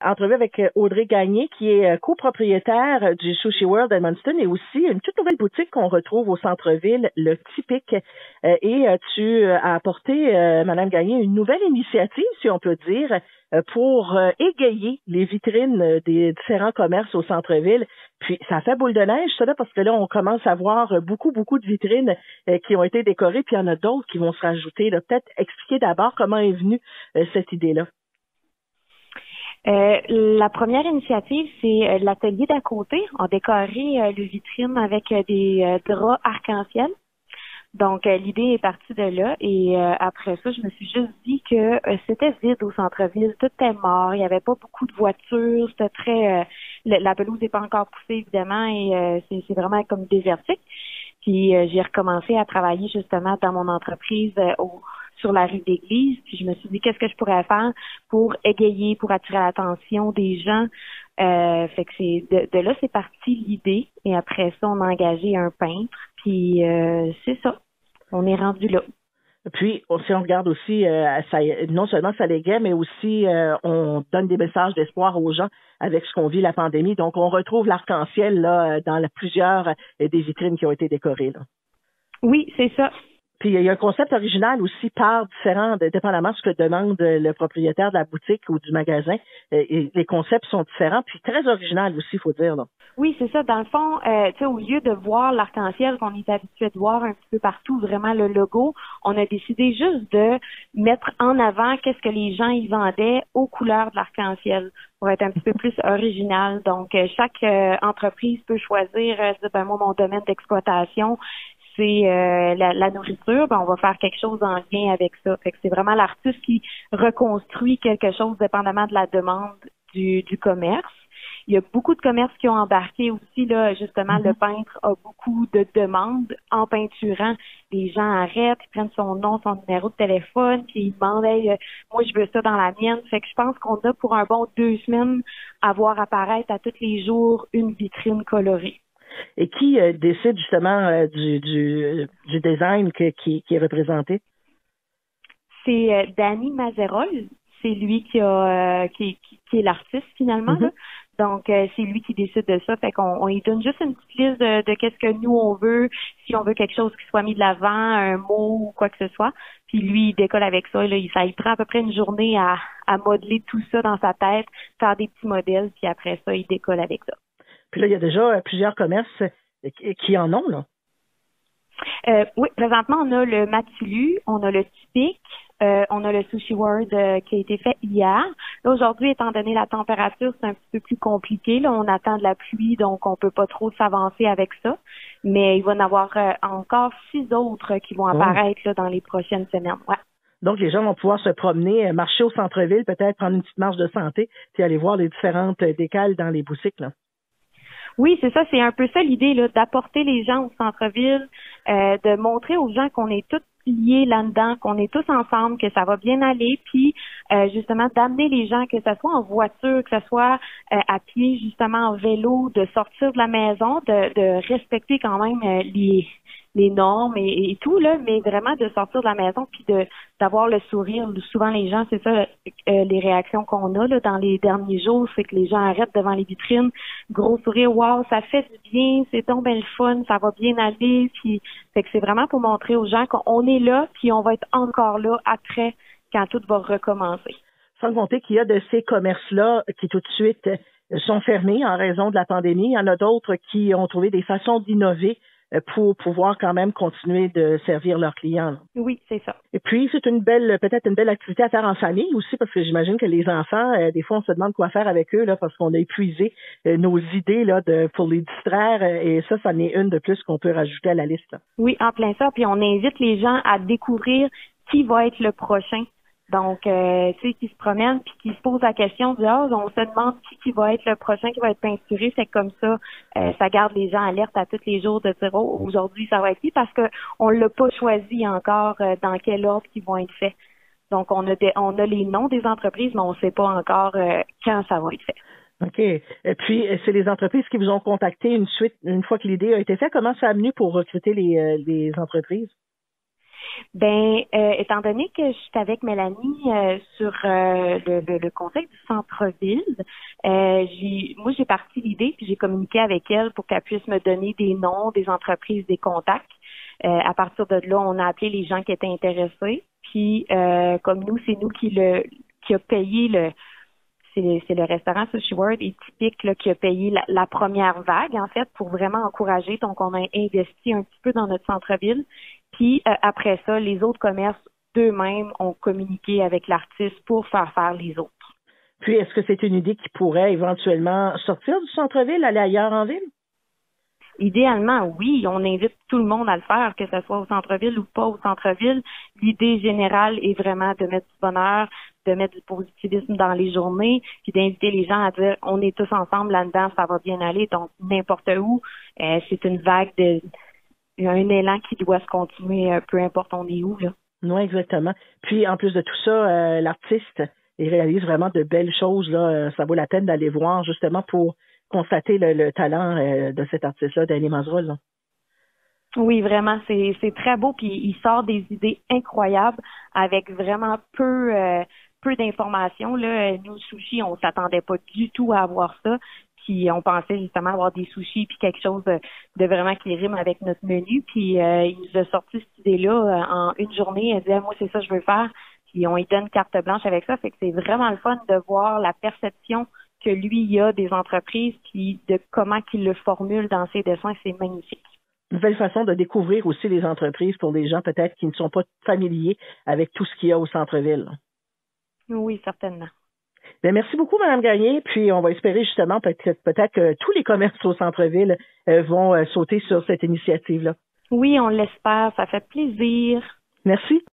Entrevue avec Audrey Gagné, qui est copropriétaire du Sushi World Edmundston et aussi une toute nouvelle boutique qu'on retrouve au centre-ville, le Typique. Et tu as apporté, Madame Gagné, une nouvelle initiative, si on peut dire, pour égayer les vitrines des différents commerces au centre-ville. Puis ça fait boule de neige, ça là, parce que là, on commence à voir beaucoup de vitrines qui ont été décorées, puis il y en a d'autres qui vont se rajouter. Peut-être expliquer d'abord comment est venue cette idée-là. La première initiative, c'est l'atelier d'à côté. On a décoré le vitrine avec des draps arc-en-ciel. Donc, l'idée est partie de là. Et après ça, je me suis juste dit que c'était vide au centre-ville. Tout était mort. Il n'y avait pas beaucoup de voitures. C'était très... la pelouse n'est pas encore poussée, évidemment, et c'est vraiment comme désertique. Puis, j'ai recommencé à travailler justement dans mon entreprise sur la rue d'Église. Puis je me suis dit, qu'est-ce que je pourrais faire pour égayer, pour attirer l'attention des gens. Fait que c'est de là, c'est parti l'idée. Et après ça, on a engagé un peintre. Puis c'est ça. On est rendu là. Puis, si on regarde aussi, ça, non seulement ça l'égaye, mais aussi on donne des messages d'espoir aux gens avec ce qu'on vit la pandémie. Donc, on retrouve l'arc-en-ciel là dans plusieurs des vitrines qui ont été décorées. Là. Oui, c'est ça. Puis il y a un concept original aussi par différent, dépendamment de ce que demande le propriétaire de la boutique ou du magasin. Et les concepts sont différents, puis très original aussi, il faut dire. Là. Oui, c'est ça. Dans le fond, tu sais, au lieu de voir l'arc-en-ciel qu'on est habitué de voir un petit peu partout, vraiment le logo, on a décidé juste de mettre en avant qu'est-ce que les gens y vendaient aux couleurs de l'arc-en-ciel pour être un petit peu plus original. Donc, chaque entreprise peut choisir, ben moi, mon domaine d'exploitation, c'est la nourriture, ben on va faire quelque chose en lien avec ça. Fait que c'est vraiment l'artiste qui reconstruit quelque chose dépendamment de la demande du commerce. Il y a beaucoup de commerces qui ont embarqué aussi, là, justement, le peintre a beaucoup de demandes en peinturant. Les gens arrêtent, ils prennent son nom, son numéro de téléphone, puis ils demandent hey, moi je veux ça dans la mienne. Fait que je pense qu'on a pour un bon 2 semaines à voir apparaître à tous les jours une vitrine colorée. Et qui décide justement du design qui est représenté? C'est Danny Mazerol. C'est lui qui est l'artiste finalement. Là. Donc, c'est lui qui décide de ça. Fait qu'on lui donne juste une petite liste de qu'est-ce que nous on veut, si on veut quelque chose qui soit mis de l'avant, un mot ou quoi que ce soit. Puis lui, il décolle avec ça. Là, il prend à peu près une journée à modeler tout ça dans sa tête, faire des petits modèles, puis après ça, il décolle avec ça. Puis là, il y a déjà plusieurs commerces qui en ont, là. Oui, présentement, on a le Matulu, on a le Typique, on a le Sushi World qui a été fait hier. Là, aujourd'hui, étant donné la température, c'est un petit peu plus compliqué. Là, on attend de la pluie, donc on peut pas trop s'avancer avec ça. Mais il va y en avoir encore 6 autres qui vont apparaître là, dans les prochaines semaines. Ouais. Donc, les gens vont pouvoir se promener, marcher au centre-ville, peut-être prendre une petite marche de santé, puis aller voir les différentes décales dans les boutiques, là. Oui, c'est ça, c'est un peu ça l'idée là, d'apporter les gens au centre-ville, de montrer aux gens qu'on est tous liés là-dedans, qu'on est tous ensemble, que ça va bien aller, puis justement d'amener les gens, que ce soit en voiture, que ce soit à pied, justement en vélo, de sortir de la maison, de respecter quand même les normes et tout là, mais vraiment de sortir de la maison puis d'avoir le sourire. Souvent les gens, c'est ça les réactions qu'on a là dans les derniers jours, c'est que les gens arrêtent devant les vitrines, gros sourire, wow, ça fait du bien, c'est donc bien le fun, ça va bien aller, puis fait que c'est vraiment pour montrer aux gens qu'on est là puis on va être encore là après quand tout va recommencer. Sans compter qu'il y a de ces commerces-là qui tout de suite sont fermés en raison de la pandémie. Il y en a d'autres qui ont trouvé des façons d'innover pour pouvoir quand même continuer de servir leurs clients. Là. Oui, c'est ça. Et puis, c'est peut-être une belle activité à faire en famille aussi, parce que j'imagine que les enfants, des fois, on se demande quoi faire avec eux, là, parce qu'on a épuisé nos idées là, pour les distraire, et ça en est une de plus qu'on peut rajouter à la liste. Là. Oui, en plein ça. Puis on invite les gens à découvrir qui va être le prochain. Donc, tu sais, qui se promènent puis qui se posent la question de on se demande qui va être le prochain qui va être peinturé. C'est comme ça, ça garde les gens alertes à tous les jours de dire aujourd'hui ça va être qui parce que on l'a pas choisi encore dans quel ordre ils vont être faits. Donc, on a les noms des entreprises, mais on sait pas encore quand ça va être fait. OK. Et puis, c'est les entreprises qui vous ont contacté une fois que l'idée a été faite. Comment ça a venu pour recruter les entreprises? Étant donné que je suis avec Mélanie sur le conseil du centre-ville, j'ai parti l'idée puis j'ai communiqué avec elle pour qu'elle puisse me donner des noms, des entreprises, des contacts. À partir de là, on a appelé les gens qui étaient intéressés. Puis comme nous, c'est nous qui a payé c'est le restaurant Sushi World et Typique là, qui a payé la première vague, en fait, pour vraiment encourager. Donc, on a investi un petit peu dans notre centre-ville. Puis, après ça, les autres commerces d'eux-mêmes ont communiqué avec l'artiste pour faire les autres. Puis, est-ce que c'est une idée qui pourrait éventuellement sortir du centre-ville, aller ailleurs en ville? Idéalement, oui, on invite tout le monde à le faire, que ce soit au centre-ville ou pas au centre-ville. L'idée générale est vraiment de mettre du bonheur, de mettre du positivisme dans les journées, puis d'inviter les gens à dire on est tous ensemble là-dedans, ça va bien aller, donc n'importe où. C'est une vague un élan qui doit se continuer, peu importe on est où, là. Oui, exactement. Puis en plus de tout ça, l'artiste, il réalise vraiment de belles choses, là. Ça vaut la peine d'aller voir justement pour constater le talent de cet artiste-là, Danny Mazrul, là. Oui, vraiment, c'est très beau, puis il sort des idées incroyables avec vraiment peu d'informations. Là, nous, sushi, on s'attendait pas du tout à avoir ça. Puis on pensait justement avoir des sushis puis quelque chose de vraiment qui rime avec notre menu. Puis il nous a sorti cette idée-là en une journée. Elle disait moi c'est ça que je veux faire. Puis on lui donne carte blanche avec ça. Fait que c'est vraiment le fun de voir la perception que lui il a des entreprises puis de comment qu'il le formule dans ses dessins. C'est magnifique. Une belle façon de découvrir aussi les entreprises pour des gens peut-être qui ne sont pas familiers avec tout ce qu'il y a au centre-ville. Oui, certainement. Bien, merci beaucoup, Mme Gagné. Puis, on va espérer justement peut-être que tous les commerces au centre-ville vont sauter sur cette initiative-là. Oui, on l'espère. Ça fait plaisir. Merci.